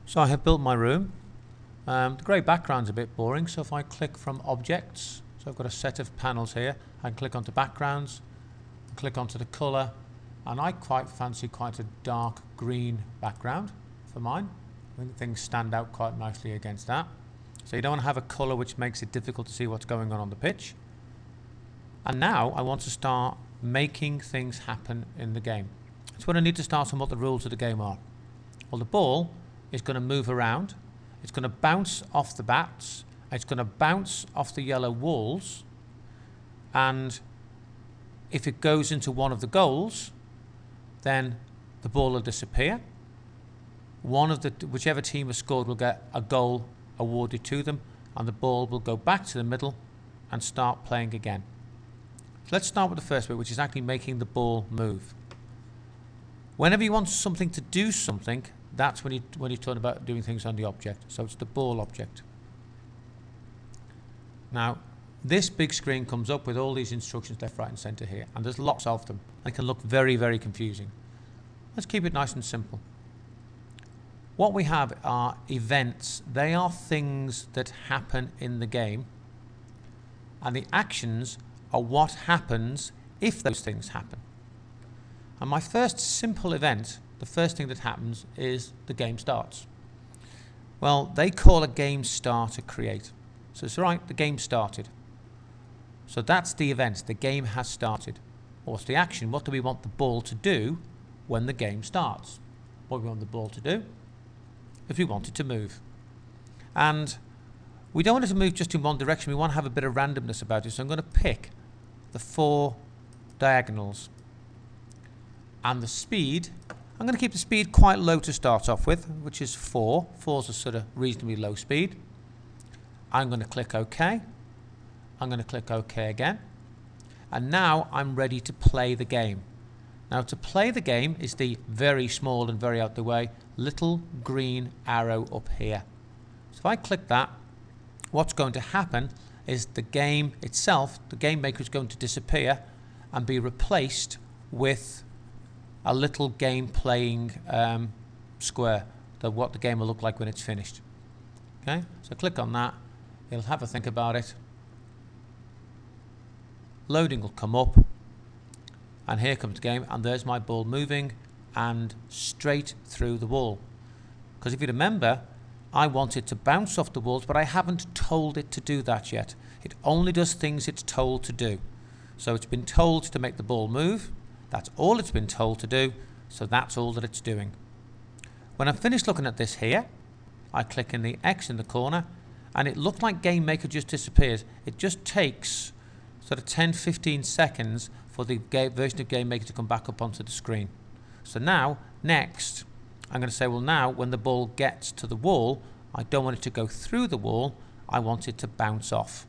So I have built my room. The grey background's a bit boring, so if I click from objects, so I've got a set of panels here, I can click onto backgrounds, click onto the colour, and I quite fancy quite a dark green background for mine. I think things stand out quite nicely against that. So you don't want to have a colour which makes it difficult to see what's going on the pitch. And now I want to start making things happen in the game. So when I need to start on what the rules of the game are. Well, the ball is going to move around, it's going to bounce off the bats, it's going to bounce off the yellow walls, and if it goes into one of the goals, then the ball will disappear. Whichever team has scored will get a goal awarded to them, and the ball will go back to the middle and start playing again. So let's start with the first bit, which is actually making the ball move. Whenever you want something to do something, that's when you're talking about doing things on the object. So it's the ball object. Now, this big screen comes up with all these instructions left, right and centre here, and there's lots of them. They can look very, very confusing. Let's keep it nice and simple. What we have are events. They are things that happen in the game, and the actions are what happens if those things happen. And my first simple event, the first thing that happens is the game starts. Well, they call a game starter create. So it's right, the game started. So that's the event, the game has started. What's the action? What do we want the ball to do when the game starts? What do we want the ball to do? If we want it to move. And we don't want it to move just in one direction, we want to have a bit of randomness about it. So I'm going to pick the 4 diagonals. And the speed, I'm going to keep the speed quite low to start off with, which is 4. 4's a sort of reasonably low speed. I'm going to click OK. I'm going to click OK again. And now I'm ready to play the game. Now to play the game is the very small and very out the way little green arrow up here. So if I click that, what's going to happen is the game itself, the game maker is going to disappear and be replaced with a little game playing square, what the game will look like when it's finished. Okay, so click on that, it'll have a think about it. Loading will come up, and here comes the game, and there's my ball moving and straight through the wall. Because if you remember, I want it to bounce off the walls, but I haven't told it to do that yet. It only does things it's told to do. So it's been told to make the ball move. That's all it's been told to do, so that's all that it's doing. When I'm finished looking at this here, I click in the X in the corner, and it looked like Game Maker just disappears. It just takes sort of 10-15 seconds for the version of Game Maker to come back up onto the screen. So now, next, I'm going to say, well now, when the ball gets to the wall, I don't want it to go through the wall, I want it to bounce off.